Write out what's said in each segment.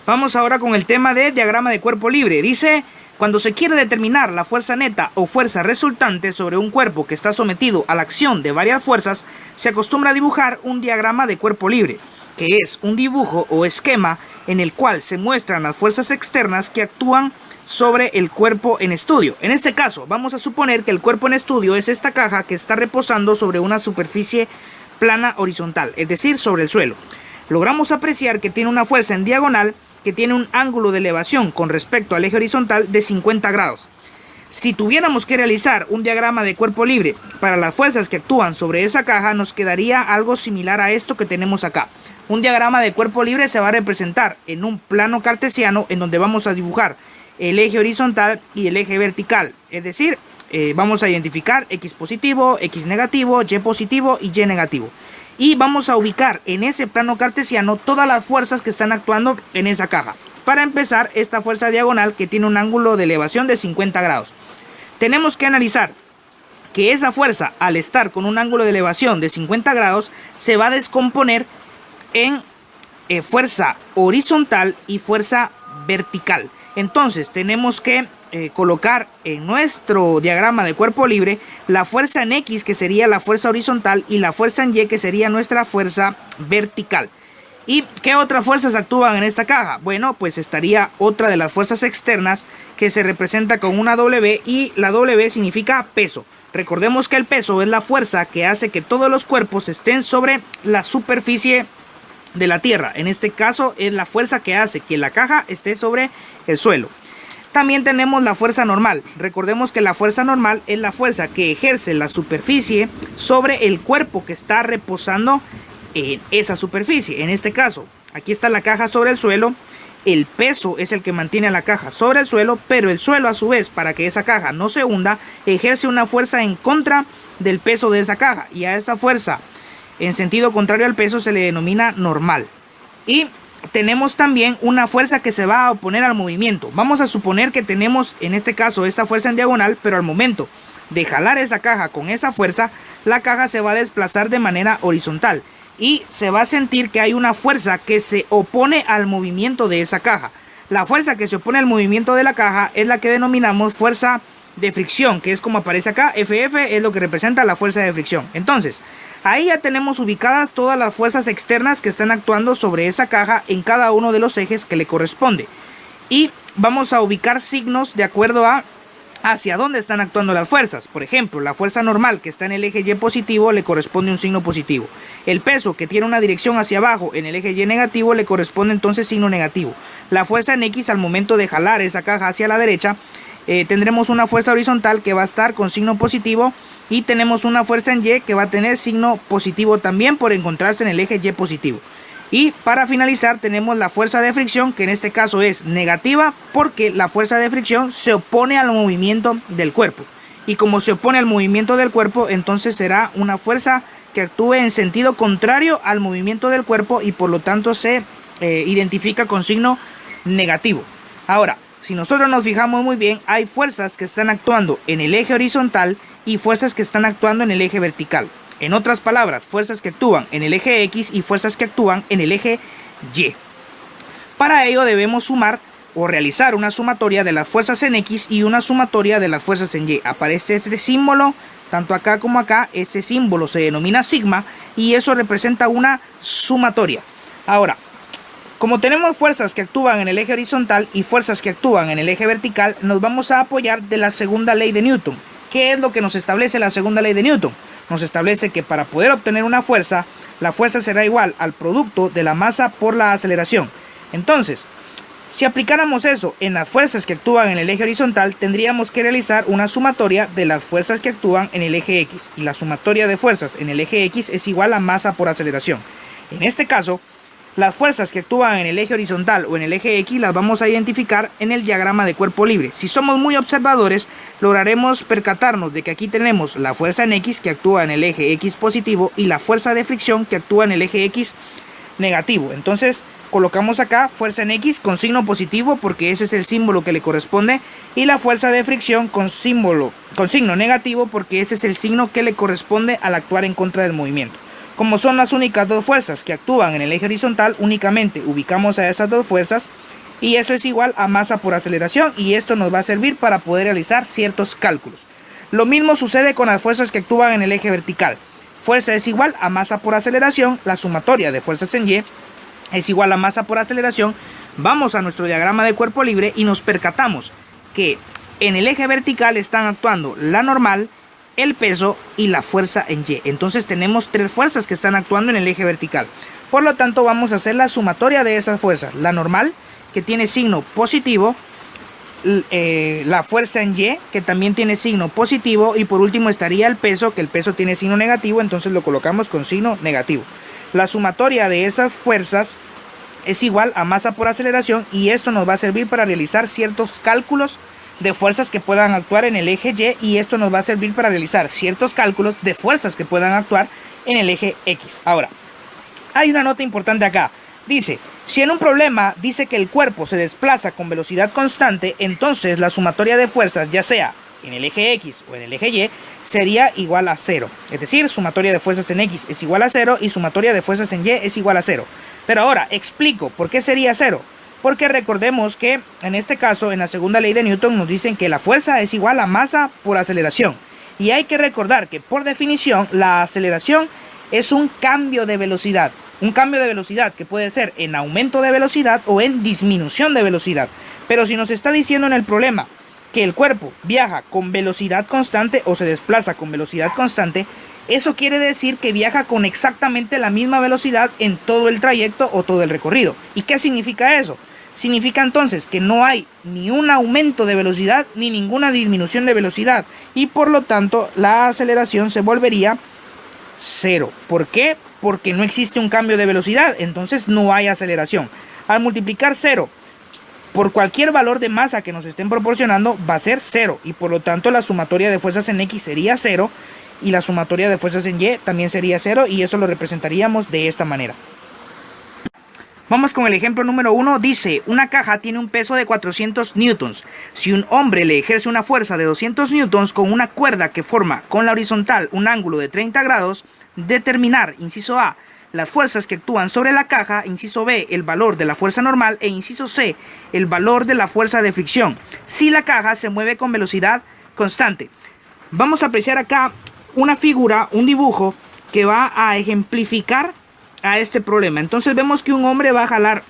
Vamos ahora con el tema de diagrama de cuerpo libre. Dice, cuando se quiere determinar la fuerza neta o fuerza resultante sobre un cuerpo que está sometido a la acción de varias fuerzas, se acostumbra a dibujar un diagrama de cuerpo libre, que es un dibujo o esquema en el cual se muestran las fuerzas externas que actúan sobre el cuerpo en estudio. En este caso, vamos a suponer que el cuerpo en estudio es esta caja que está reposando sobre una superficie plana horizontal, es decir, sobre el suelo. Logramos apreciar que tiene una fuerza en diagonal que tiene un ángulo de elevación con respecto al eje horizontal de 50 grados. Si tuviéramos que realizar un diagrama de cuerpo libre para las fuerzas que actúan sobre esa caja, nos quedaría algo similar a esto que tenemos acá. Un diagrama de cuerpo libre se va a representar en un plano cartesiano en donde vamos a dibujar el eje horizontal y el eje vertical, es decir, vamos a identificar X positivo, X negativo, Y positivo y Y negativo. Y vamos a ubicar en ese plano cartesiano todas las fuerzas que están actuando en esa caja. Para empezar, esta fuerza diagonal que tiene un ángulo de elevación de 50 grados. Tenemos que analizar que esa fuerza, al estar con un ángulo de elevación de 50 grados, se va a descomponer en fuerza horizontal y fuerza vertical. Entonces tenemos que colocar en nuestro diagrama de cuerpo libre la fuerza en X, que sería la fuerza horizontal, y la fuerza en Y, que sería nuestra fuerza vertical. ¿Y qué otras fuerzas actúan en esta caja? Bueno, pues estaría otra de las fuerzas externas que se representa con una W, y la W significa peso. Recordemos que el peso es la fuerza que hace que todos los cuerpos estén sobre la superficie de la tierra. En este caso es la fuerza que hace que la caja esté sobre el suelo. También tenemos la fuerza normal. Recordemos que la fuerza normal es la fuerza que ejerce la superficie sobre el cuerpo que está reposando en esa superficie. En este caso, aquí está la caja sobre el suelo. El peso es el que mantiene a la caja sobre el suelo, pero el suelo, a su vez, para que esa caja no se hunda, ejerce una fuerza en contra del peso de esa caja, y a esa fuerza en sentido contrario al peso se le denomina normal. Y tenemos también una fuerza que se va a oponer al movimiento. Vamos a suponer que tenemos en este caso esta fuerza en diagonal, pero al momento de jalar esa caja con esa fuerza, la caja se va a desplazar de manera horizontal y se va a sentir que hay una fuerza que se opone al movimiento de esa caja. La fuerza que se opone al movimiento de la caja es la que denominamos fuerza de fricción, que es como aparece acá. FF es lo que representa la fuerza de fricción. Entonces, ahí ya tenemos ubicadas todas las fuerzas externas que están actuando sobre esa caja en cada uno de los ejes que le corresponde. Y vamos a ubicar signos de acuerdo a hacia dónde están actuando las fuerzas. Por ejemplo, la fuerza normal que está en el eje Y positivo le corresponde un signo positivo. El peso que tiene una dirección hacia abajo en el eje Y negativo le corresponde entonces signo negativo. La fuerza en X al momento de jalar esa caja hacia la derecha, tendremos una fuerza horizontal que va a estar con signo positivo, y tenemos una fuerza en Y que va a tener signo positivo también por encontrarse en el eje Y positivo. Y para finalizar tenemos la fuerza de fricción, que en este caso es negativa porque la fuerza de fricción se opone al movimiento del cuerpo. Y como se opone al movimiento del cuerpo, entonces será una fuerza que actúe en sentido contrario al movimiento del cuerpo, y por lo tanto se identifica con signo negativo. Ahora, si nosotros nos fijamos muy bien, hay fuerzas que están actuando en el eje horizontal y fuerzas que están actuando en el eje vertical. En otras palabras, fuerzas que actúan en el eje X y fuerzas que actúan en el eje Y. Para ello debemos sumar o realizar una sumatoria de las fuerzas en X y una sumatoria de las fuerzas en Y. Aparece este símbolo, tanto acá como acá. Este símbolo se denomina sigma y eso representa una sumatoria. Ahora, como tenemos fuerzas que actúan en el eje horizontal y fuerzas que actúan en el eje vertical, nos vamos a apoyar de la segunda ley de Newton. ¿Qué es lo que nos establece la segunda ley de Newton? Nos establece que para poder obtener una fuerza, la fuerza será igual al producto de la masa por la aceleración. Entonces, si aplicáramos eso en las fuerzas que actúan en el eje horizontal, tendríamos que realizar una sumatoria de las fuerzas que actúan en el eje X. Y la sumatoria de fuerzas en el eje X es igual a masa por aceleración. En este caso, las fuerzas que actúan en el eje horizontal o en el eje X las vamos a identificar en el diagrama de cuerpo libre. Si somos muy observadores, lograremos percatarnos de que aquí tenemos la fuerza en X que actúa en el eje X positivo y la fuerza de fricción que actúa en el eje X negativo. Entonces colocamos acá fuerza en X con signo positivo porque ese es el símbolo que le corresponde, y la fuerza de fricción con signo negativo porque ese es el signo que le corresponde al actuar en contra del movimiento. Como son las únicas dos fuerzas que actúan en el eje horizontal, únicamente ubicamos a esas dos fuerzas y eso es igual a masa por aceleración, y esto nos va a servir para poder realizar ciertos cálculos. Lo mismo sucede con las fuerzas que actúan en el eje vertical. Fuerza es igual a masa por aceleración, la sumatoria de fuerzas en Y es igual a masa por aceleración. Vamos a nuestro diagrama de cuerpo libre y nos percatamos que en el eje vertical están actuando la normal, el peso y la fuerza en Y. Entonces tenemos tres fuerzas que están actuando en el eje vertical. Por lo tanto, vamos a hacer la sumatoria de esas fuerzas. La normal, que tiene signo positivo, la fuerza en Y, que también tiene signo positivo, y por último estaría el peso, que el peso tiene signo negativo, entonces lo colocamos con signo negativo. La sumatoria de esas fuerzas es igual a masa por aceleración, y esto nos va a servir para realizar ciertos cálculos de fuerzas que puedan actuar en el eje Y, y esto nos va a servir para realizar ciertos cálculos de fuerzas que puedan actuar en el eje X. Ahora, hay una nota importante acá. Dice, si en un problema dice que el cuerpo se desplaza con velocidad constante, entonces la sumatoria de fuerzas, ya sea en el eje X o en el eje Y, sería igual a 0. Es decir, sumatoria de fuerzas en X es igual a 0 y sumatoria de fuerzas en Y es igual a 0. Pero ahora, explico por qué sería 0. Porque recordemos que en este caso, en la segunda ley de Newton, nos dicen que la fuerza es igual a masa por aceleración. Y hay que recordar que por definición la aceleración es un cambio de velocidad. Un cambio de velocidad que puede ser en aumento de velocidad o en disminución de velocidad. Pero si nos está diciendo en el problema que el cuerpo viaja con velocidad constante o se desplaza con velocidad constante, eso quiere decir que viaja con exactamente la misma velocidad en todo el trayecto o todo el recorrido. ¿Y qué significa eso? Significa entonces que no hay ni un aumento de velocidad ni ninguna disminución de velocidad, y por lo tanto la aceleración se volvería 0. ¿Por qué? Porque no existe un cambio de velocidad, entonces no hay aceleración. Al multiplicar 0 por cualquier valor de masa que nos estén proporcionando, va a ser 0, y por lo tanto la sumatoria de fuerzas en X sería 0 y la sumatoria de fuerzas en Y también sería 0, y eso lo representaríamos de esta manera. Vamos con el ejemplo número 1. Dice, una caja tiene un peso de 400 newtons. Si un hombre le ejerce una fuerza de 200 newtons con una cuerda que forma con la horizontal un ángulo de 30 grados, determinar, inciso A, las fuerzas que actúan sobre la caja, inciso B, el valor de la fuerza normal, e inciso C, el valor de la fuerza de fricción, si la caja se mueve con velocidad constante. Vamos a apreciar acá una figura, un dibujo que va a ejemplificar a este problema. Entonces vemos que un hombre va a jalar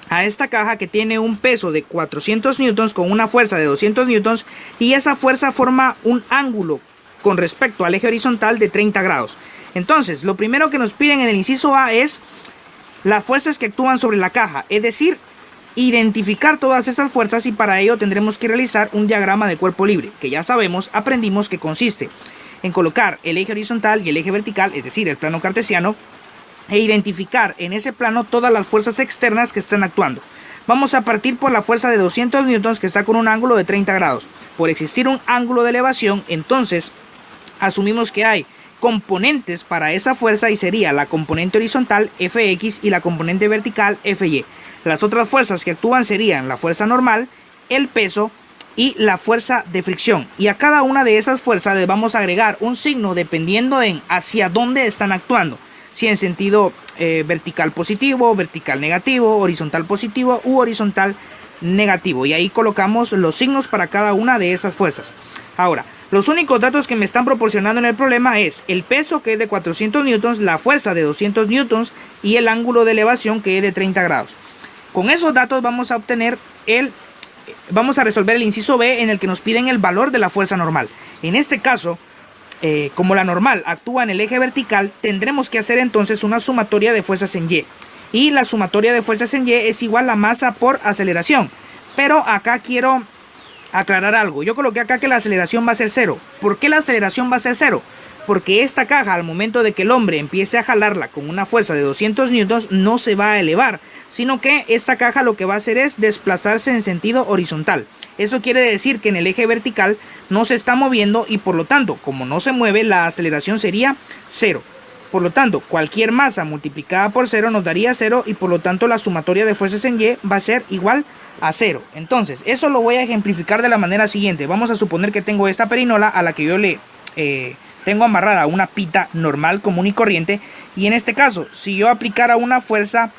a esta caja que tiene un peso de 400 newtons con una fuerza de 200 newtons, y esa fuerza forma un ángulo con respecto al eje horizontal de 30 grados. Entonces lo primero que nos piden en el inciso A es las fuerzas que actúan sobre la caja, es decir, identificar todas esas fuerzas, y para ello tendremos que realizar un diagrama de cuerpo libre, que ya aprendimos que consiste en colocar el eje horizontal y el eje vertical, es decir, el plano cartesiano, e identificar en ese plano todas las fuerzas externas que están actuando. Vamos a partir por la fuerza de 200 newtons que está con un ángulo de 30 grados. Por existir un ángulo de elevación, entonces asumimos que hay componentes para esa fuerza, y sería la componente horizontal Fx y la componente vertical Fy. Las otras fuerzas que actúan serían la fuerza normal, el peso y la fuerza de fricción. Y a cada una de esas fuerzas les vamos a agregar un signo dependiendo en hacia dónde están actuando. Si en sentido vertical positivo, vertical negativo, horizontal positivo u horizontal negativo. Y ahí colocamos los signos para cada una de esas fuerzas. Ahora, los únicos datos que me están proporcionando en el problema es el peso, que es de 400 newtons, la fuerza de 200 newtons y el ángulo de elevación, que es de 30 grados. Con esos datos vamos a resolver el inciso B, en el que nos piden el valor de la fuerza normal. En este caso, como la normal actúa en el eje vertical, tendremos que hacer entonces una sumatoria de fuerzas en Y. Y la sumatoria de fuerzas en Y es igual a masa por aceleración. Pero acá quiero aclarar algo. Yo coloqué acá que la aceleración va a ser 0. ¿Por qué la aceleración va a ser 0? Porque esta caja, al momento de que el hombre empiece a jalarla con una fuerza de 200 newtons, no se va a elevar, sino que esta caja lo que va a hacer es desplazarse en sentido horizontal. Eso quiere decir que en el eje vertical no se está moviendo, y por lo tanto, como no se mueve, la aceleración sería 0. Por lo tanto, cualquier masa multiplicada por 0 nos daría 0, y por lo tanto la sumatoria de fuerzas en Y va a ser igual a 0. Entonces, eso lo voy a ejemplificar de la manera siguiente. Vamos a suponer que tengo esta perinola a la que yo le tengo amarrada una pita normal, común y corriente, y en este caso, si yo aplicara una fuerza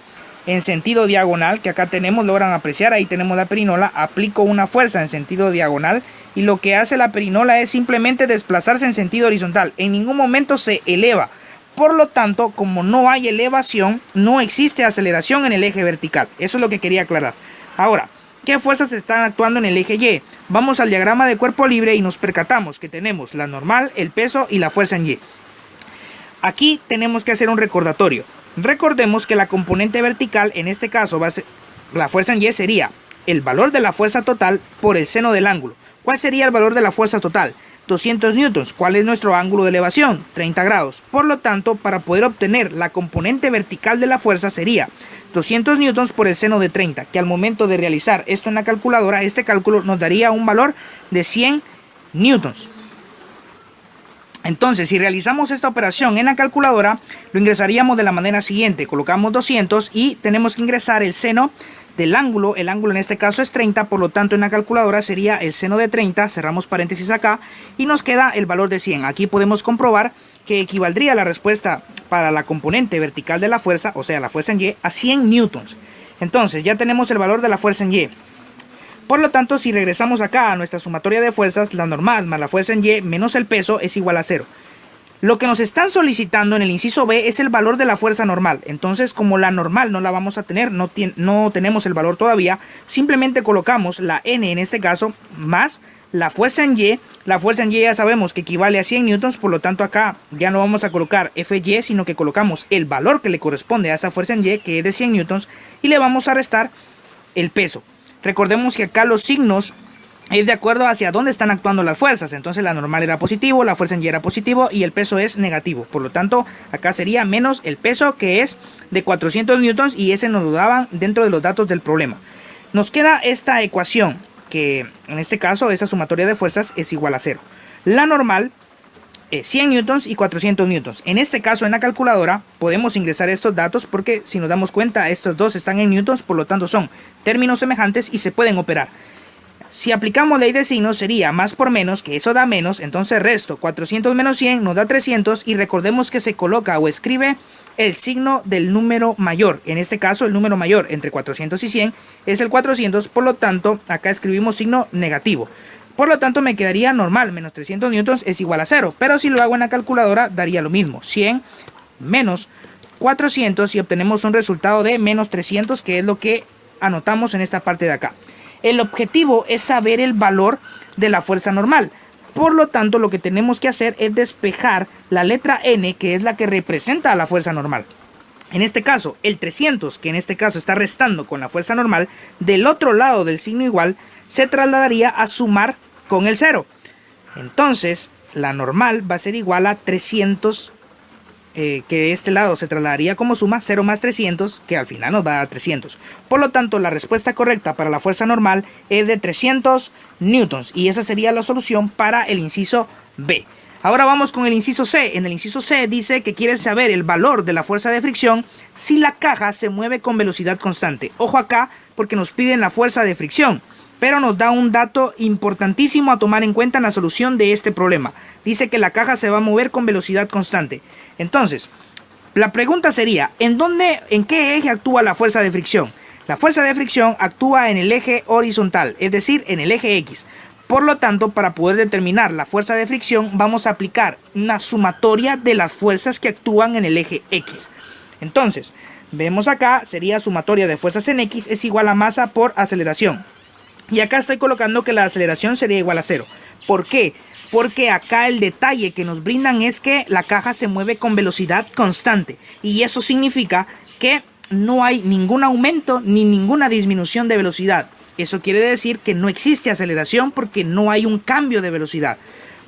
en sentido diagonal, que acá tenemos, logran apreciar, ahí tenemos la perinola, aplico una fuerza en sentido diagonal y lo que hace la perinola es simplemente desplazarse en sentido horizontal, en ningún momento se eleva. Por lo tanto, como no hay elevación, no existe aceleración en el eje vertical. Eso es lo que quería aclarar. Ahora, ¿qué fuerzas están actuando en el eje Y? Vamos al diagrama de cuerpo libre y nos percatamos que tenemos la normal, el peso y la fuerza en Y. Aquí tenemos que hacer un recordatorio. Recordemos que la componente vertical, en este caso, va a ser, la fuerza en Y sería el valor de la fuerza total por el seno del ángulo. ¿Cuál sería el valor de la fuerza total? 200 newtons. ¿Cuál es nuestro ángulo de elevación? 30 grados. Por lo tanto, para poder obtener la componente vertical de la fuerza sería 200 newtons por el seno de 30, que al momento de realizar esto en la calculadora, este cálculo nos daría un valor de 100 newtons. Entonces, si realizamos esta operación en la calculadora, lo ingresaríamos de la manera siguiente. Colocamos 200 y tenemos que ingresar el seno del ángulo. El ángulo en este caso es 30, por lo tanto en la calculadora sería el seno de 30, cerramos paréntesis acá y nos queda el valor de 100. Aquí podemos comprobar que equivaldría la respuesta para la componente vertical de la fuerza, o sea la fuerza en Y, a 100 newtons. Entonces ya tenemos el valor de la fuerza en Y. Por lo tanto, si regresamos acá a nuestra sumatoria de fuerzas, la normal más la fuerza en Y menos el peso es igual a 0. Lo que nos están solicitando en el inciso B es el valor de la fuerza normal. Entonces, como la normal no la vamos a tener, no tenemos el valor todavía, simplemente colocamos la N en este caso más la fuerza en Y. La fuerza en Y ya sabemos que equivale a 100 newtons, por lo tanto acá ya no vamos a colocar Fy, sino que colocamos el valor que le corresponde a esa fuerza en Y, que es de 100 newtons, y le vamos a restar el peso. Recordemos que acá los signos es de acuerdo hacia dónde están actuando las fuerzas. Entonces la normal era positivo, la fuerza en Y era positivo y el peso es negativo. Por lo tanto, acá sería menos el peso, que es de 400 newtons, y ese nos lo daban dentro de los datos del problema. Nos queda esta ecuación, que en este caso esa sumatoria de fuerzas es igual a 0. La normal es 100 newtons y 400 newtons. En este caso, en la calculadora podemos ingresar estos datos porque, si nos damos cuenta, estos dos están en newtons, por lo tanto son términos semejantes y se pueden operar. Si aplicamos ley de signos, sería más por menos, que eso da menos, entonces resto 400 menos 100 nos da 300, y recordemos que se coloca o escribe el signo del número mayor. En este caso, el número mayor entre 400 y 100 es el 400, por lo tanto acá escribimos signo negativo. Por lo tanto me quedaría normal menos 300 newtons es igual a 0, pero si lo hago en la calculadora daría lo mismo, 100 menos 400, y obtenemos un resultado de menos 300, que es lo que anotamos en esta parte de acá. El objetivo es saber el valor de la fuerza normal. Por lo tanto, lo que tenemos que hacer es despejar la letra N, que es la que representa a la fuerza normal. En este caso, el 300, que en este caso está restando con la fuerza normal, del otro lado del signo igual, se trasladaría a sumar con el 0. Entonces, la normal va a ser igual a 300, que de este lado se trasladaría como suma 0 más 300, que al final nos va a dar 300. Por lo tanto, la respuesta correcta para la fuerza normal es de 300 newtons, y esa sería la solución para el inciso B. Ahora vamos con el inciso C. En el inciso C dice que quiere saber el valor de la fuerza de fricción si la caja se mueve con velocidad constante. Ojo acá, porque nos piden la fuerza de fricción, pero nos da un dato importantísimo a tomar en cuenta en la solución de este problema. Dice que la caja se va a mover con velocidad constante. Entonces, la pregunta sería, ¿en qué eje actúa la fuerza de fricción? La fuerza de fricción actúa en el eje horizontal, es decir, en el eje X. Por lo tanto, para poder determinar la fuerza de fricción, vamos a aplicar una sumatoria de las fuerzas que actúan en el eje X. Entonces, vemos acá, sería sumatoria de fuerzas en X es igual a masa por aceleración. Y acá estoy colocando que la aceleración sería igual a 0. ¿Por qué? Porque acá el detalle que nos brindan es que la caja se mueve con velocidad constante. Y eso significa que no hay ningún aumento ni ninguna disminución de velocidad. Eso quiere decir que no existe aceleración porque no hay un cambio de velocidad.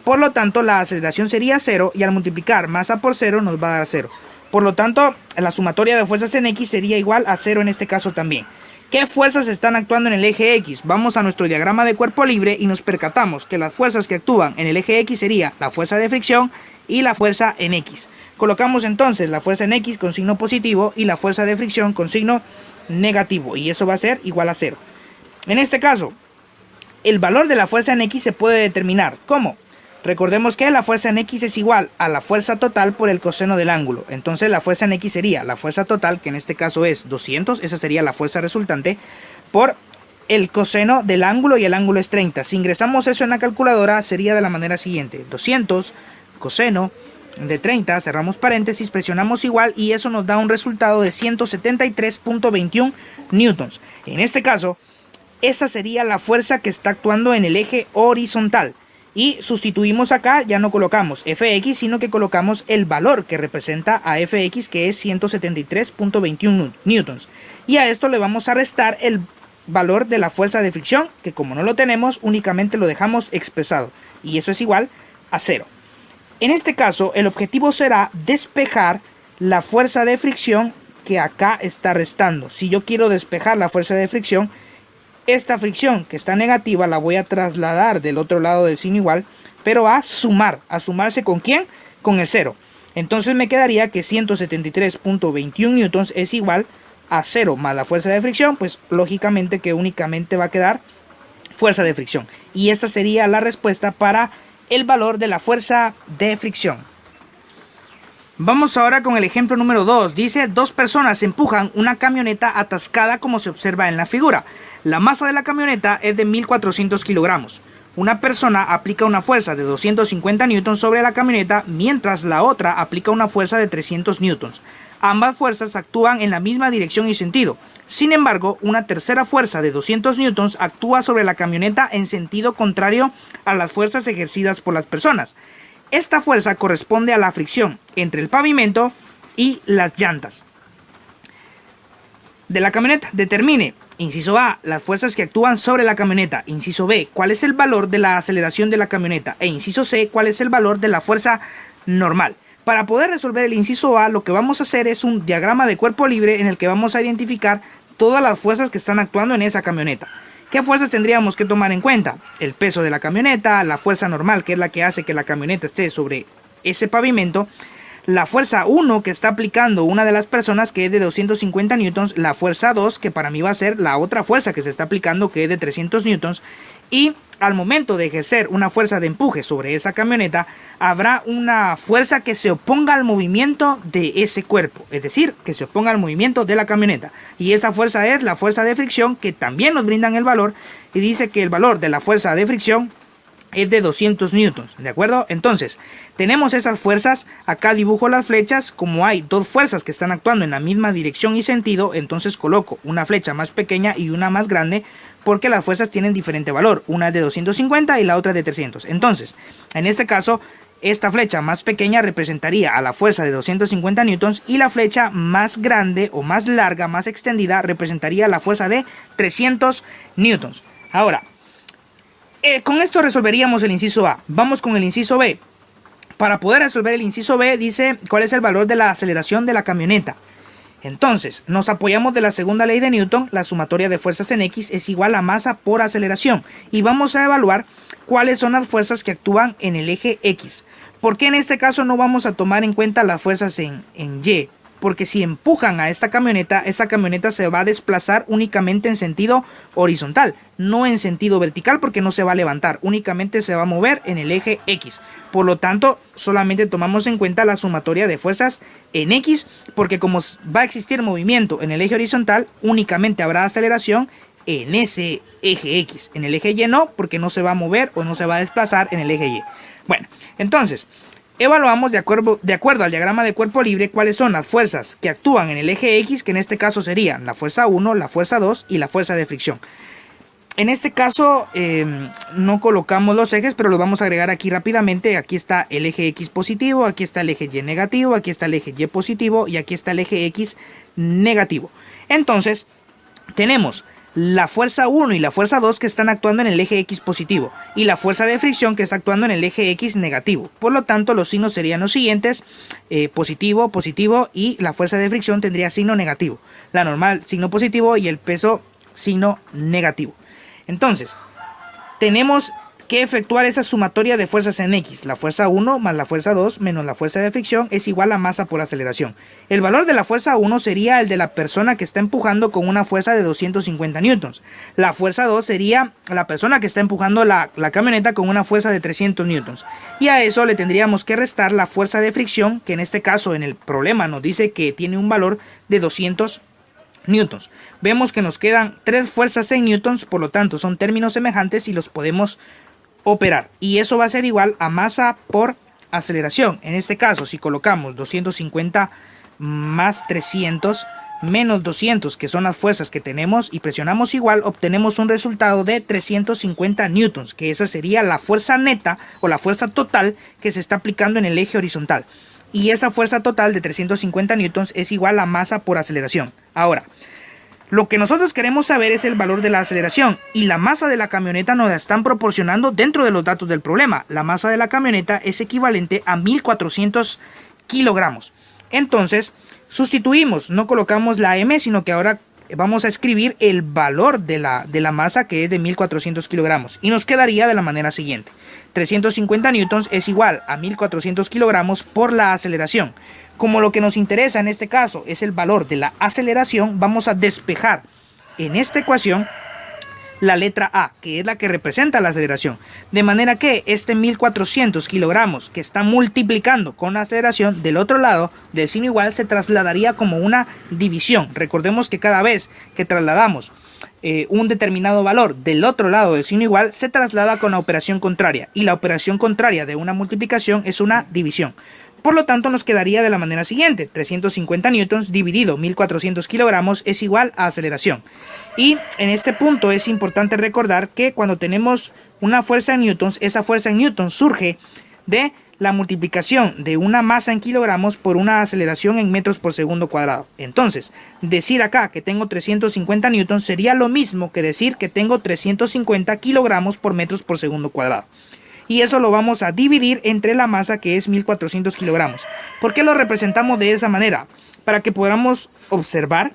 Por lo tanto, la aceleración sería 0 y al multiplicar masa por 0 nos va a dar 0. Por lo tanto, la sumatoria de fuerzas en X sería igual a 0 en este caso también. ¿Qué fuerzas están actuando en el eje X? Vamos a nuestro diagrama de cuerpo libre y nos percatamos que las fuerzas que actúan en el eje X sería la fuerza de fricción y la fuerza en X. Colocamos entonces la fuerza en X con signo positivo y la fuerza de fricción con signo negativo, y eso va a ser igual a 0. En este caso, el valor de la fuerza en X se puede determinar. ¿Cómo? Recordemos que la fuerza en X es igual a la fuerza total por el coseno del ángulo. Entonces la fuerza en X sería la fuerza total, que en este caso es 200, esa sería la fuerza resultante, por el coseno del ángulo, y el ángulo es 30. Si ingresamos eso en la calculadora sería de la manera siguiente: 200 coseno de 30, cerramos paréntesis, presionamos igual y eso nos da un resultado de 173.21 newtons. En este caso, esa sería la fuerza que está actuando en el eje horizontal. Y sustituimos acá, ya no colocamos Fx, sino que colocamos el valor que representa a Fx, que es 173.21 newtons. Y a esto le vamos a restar el valor de la fuerza de fricción, que como no lo tenemos, únicamente lo dejamos expresado. Y eso es igual a 0. En este caso, el objetivo será despejar la fuerza de fricción que acá está restando. Si yo quiero despejar la fuerza de fricción, esta fricción que está negativa la voy a trasladar del otro lado del signo igual, pero a sumar. ¿A sumarse con quién? Con el 0. Entonces me quedaría que 173.21 newtons es igual a 0 más la fuerza de fricción, pues lógicamente que únicamente va a quedar fuerza de fricción. Y esta sería la respuesta para el valor de la fuerza de fricción. Vamos ahora con el ejemplo número 2. Dice: dos personas empujan una camioneta atascada como se observa en la figura. La masa de la camioneta es de 1400 kilogramos. Una persona aplica una fuerza de 250 newtons sobre la camioneta, mientras la otra aplica una fuerza de 300 newtons. Ambas fuerzas actúan en la misma dirección y sentido. Sin embargo, una tercera fuerza de 200 newtons actúa sobre la camioneta en sentido contrario a las fuerzas ejercidas por las personas. Esta fuerza corresponde a la fricción entre el pavimento y las llantas de la camioneta. Determine, inciso A, las fuerzas que actúan sobre la camioneta. Inciso B, cuál es el valor de la aceleración de la camioneta. E inciso C, cuál es el valor de la fuerza normal. Para poder resolver el inciso A, lo que vamos a hacer es un diagrama de cuerpo libre en el que vamos a identificar todas las fuerzas que están actuando en esa camioneta. ¿Qué fuerzas tendríamos que tomar en cuenta? El peso de la camioneta, la fuerza normal, que es la que hace que la camioneta esté sobre ese pavimento, la fuerza 1 que está aplicando una de las personas, que es de 250 newtons, la fuerza 2, que para mí va a ser la otra fuerza que se está aplicando, que es de 300 newtons, y al momento de ejercer una fuerza de empuje sobre esa camioneta, habrá una fuerza que se oponga al movimiento de ese cuerpo, es decir, que se oponga al movimiento de la camioneta. Y esa fuerza es la fuerza de fricción, que también nos brindan el valor, y dice que el valor de la fuerza de fricción es de 200 newtons, ¿de acuerdo? Entonces, tenemos esas fuerzas, acá dibujo las flechas. Como hay dos fuerzas que están actuando en la misma dirección y sentido, entonces coloco una flecha más pequeña y una más grande, porque las fuerzas tienen diferente valor, una es de 250 y la otra es de 300. Entonces, en este caso, esta flecha más pequeña representaría a la fuerza de 250 newtons y la flecha más grande o más larga, más extendida, representaría la fuerza de 300 newtons. Ahora, con esto resolveríamos el inciso A. Vamos con el inciso B. Para poder resolver el inciso B, dice cuál es el valor de la aceleración de la camioneta. Entonces, nos apoyamos de la segunda ley de Newton. La sumatoria de fuerzas en X es igual a masa por aceleración. Y vamos a evaluar cuáles son las fuerzas que actúan en el eje X. ¿Por qué en este caso no vamos a tomar en cuenta las fuerzas en Y? Porque si empujan a esta camioneta, esa camioneta se va a desplazar únicamente en sentido horizontal, no en sentido vertical, porque no se va a levantar, únicamente se va a mover en el eje X. Por lo tanto, solamente tomamos en cuenta la sumatoria de fuerzas en X, porque como va a existir movimiento en el eje horizontal, únicamente habrá aceleración en ese eje X. En el eje Y no, porque no se va a mover o no se va a desplazar en el eje Y. Bueno, entonces evaluamos de acuerdo al diagrama de cuerpo libre cuáles son las fuerzas que actúan en el eje X, que en este caso serían la fuerza 1, la fuerza 2 y la fuerza de fricción. En este caso no colocamos los ejes, pero los vamos a agregar aquí rápidamente. Aquí está el eje X positivo, aquí está el eje Y negativo, aquí está el eje Y positivo y aquí está el eje X negativo. Entonces, tenemos la fuerza 1 y la fuerza 2 que están actuando en el eje X positivo y la fuerza de fricción que está actuando en el eje X negativo. Por lo tanto, los signos serían los siguientes: positivo, positivo, y la fuerza de fricción tendría signo negativo. La normal, signo positivo, y el peso, signo negativo. Entonces, tenemos que efectuar esa sumatoria de fuerzas en X. La fuerza 1 más la fuerza 2 menos la fuerza de fricción es igual a masa por aceleración. El valor de la fuerza 1 sería el de la persona que está empujando con una fuerza de 250 newtons. La fuerza 2 sería la persona que está empujando la camioneta con una fuerza de 300 newtons. Y a eso le tendríamos que restar la fuerza de fricción, que en este caso en el problema nos dice que tiene un valor de 200 newtons. Vemos que nos quedan 3 fuerzas en newtons, por lo tanto son términos semejantes y los podemos operar, y eso va a ser igual a masa por aceleración. En este caso, si colocamos 250 más 300 menos 200, que son las fuerzas que tenemos, y presionamos igual, obtenemos un resultado de 350 newtons, que esa sería la fuerza neta o la fuerza total que se está aplicando en el eje horizontal, y esa fuerza total de 350 newtons es igual a masa por aceleración. Ahora, lo que nosotros queremos saber es el valor de la aceleración, y la masa de la camioneta nos la están proporcionando dentro de los datos del problema. La masa de la camioneta es equivalente a 1400 kilogramos. Entonces, sustituimos, no colocamos la M, sino que ahora vamos a escribir el valor de la masa, que es de 1400 kilogramos, y nos quedaría de la manera siguiente: 350 newtons es igual a 1400 kilogramos por la aceleración. Como lo que nos interesa en este caso es el valor de la aceleración, vamos a despejar en esta ecuación la letra A, que es la que representa la aceleración. De manera que este 1400 kilogramos que está multiplicando con la aceleración del otro lado del signo igual se trasladaría como una división. Recordemos que cada vez que trasladamos un determinado valor del otro lado del signo igual se traslada con la operación contraria, y la operación contraria de una multiplicación es una división. Por lo tanto, nos quedaría de la manera siguiente: 350 newtons dividido 1400 kilogramos es igual a aceleración. Y en este punto es importante recordar que cuando tenemos una fuerza en newtons, esa fuerza en newtons surge de la multiplicación de una masa en kilogramos por una aceleración en metros por segundo cuadrado. Entonces, decir acá que tengo 350 newtons sería lo mismo que decir que tengo 350 kilogramos por metros por segundo cuadrado. Y eso lo vamos a dividir entre la masa, que es 1400 kilogramos. ¿Por qué lo representamos de esa manera? Para que podamos observar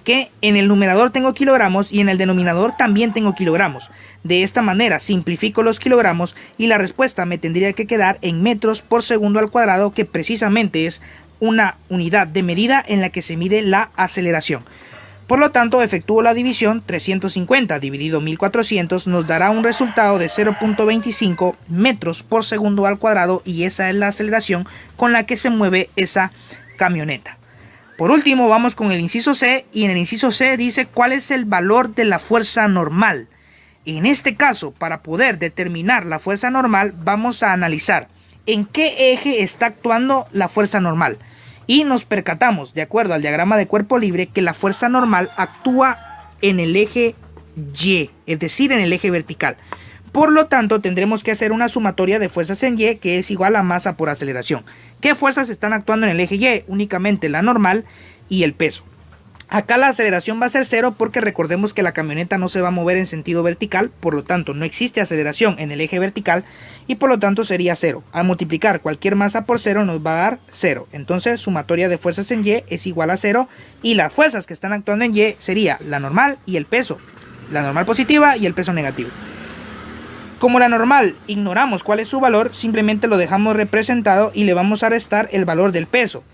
que en el numerador tengo kilogramos y en el denominador también tengo kilogramos. De esta manera simplifico los kilogramos y la respuesta me tendría que quedar en metros por segundo al cuadrado, que precisamente es una unidad de medida en la que se mide la aceleración. Por lo tanto, efectúo la división. 350 dividido 1400 nos dará un resultado de 0.25 metros por segundo al cuadrado, y esa es la aceleración con la que se mueve esa camioneta. Por último, vamos con el inciso C, y en el inciso C dice cuál es el valor de la fuerza normal. En este caso, para poder determinar la fuerza normal, vamos a analizar en qué eje está actuando la fuerza normal. Y nos percatamos, de acuerdo al diagrama de cuerpo libre, que la fuerza normal actúa en el eje Y, es decir, en el eje vertical. Por lo tanto, tendremos que hacer una sumatoria de fuerzas en Y, que es igual a masa por aceleración. ¿Qué fuerzas están actuando en el eje Y? Únicamente la normal y el peso. Acá la aceleración va a ser 0, porque recordemos que la camioneta no se va a mover en sentido vertical, por lo tanto no existe aceleración en el eje vertical, y por lo tanto sería 0. Al multiplicar cualquier masa por 0 nos va a dar 0. Entonces sumatoria de fuerzas en Y es igual a 0, y las fuerzas que están actuando en Y sería la normal y el peso. La normal positiva y el peso negativo. Como la normal ignoramos cuál es su valor, simplemente lo dejamos representado y le vamos a restar el valor del peso.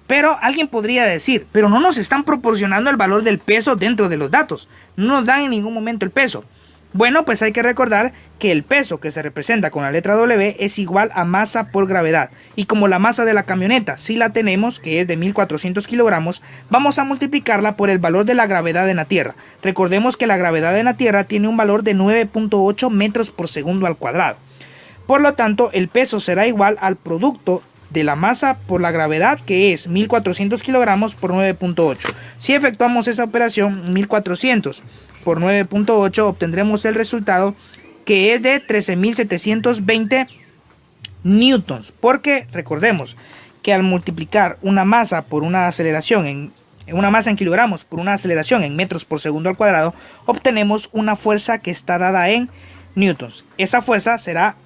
Pero alguien podría decir, pero no nos están proporcionando el valor del peso dentro de los datos, no nos dan en ningún momento el peso. Bueno, pues hay que recordar que el peso, que se representa con la letra W, es igual a masa por gravedad. Y como la masa de la camioneta sí la tenemos, que es de 1400 kilogramos, vamos a multiplicarla por el valor de la gravedad en la Tierra. Recordemos que la gravedad en la Tierra tiene un valor de 9.8 metros por segundo al cuadrado. Por lo tanto, el peso será igual al producto de la masa por la gravedad, que es 1400 kilogramos por 9.8. Si efectuamos esa operación, 1400 por 9.8, obtendremos el resultado, que es de 13.720 newtons, porque recordemos que al multiplicar una masa por una aceleración en una masa en kilogramos por una aceleración en metros por segundo al cuadrado, obtenemos una fuerza que está dada en newtons. Esa fuerza será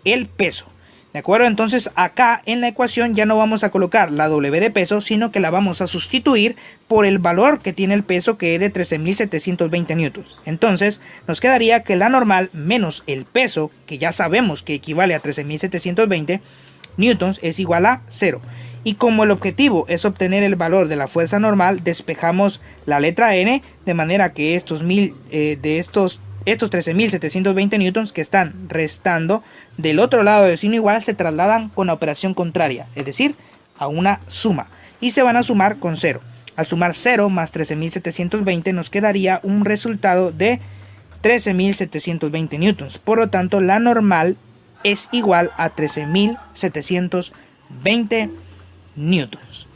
el peso. ¿De acuerdo? Entonces acá en la ecuación ya no vamos a colocar la W de peso, sino que la vamos a sustituir por el valor que tiene el peso, que es de 13.720 newtons. Entonces nos quedaría que la normal menos el peso, que ya sabemos que equivale a 13.720 newtons, es igual a 0. Y como el objetivo es obtener el valor de la fuerza normal, despejamos la letra n, de manera que estos 13.720 newtons que están restando del otro lado del signo igual se trasladan con la operación contraria, es decir, a una suma, y se van a sumar con 0. Al sumar 0 más 13.720 nos quedaría un resultado de 13.720 newtons. Por lo tanto, la normal es igual a 13.720 newtons.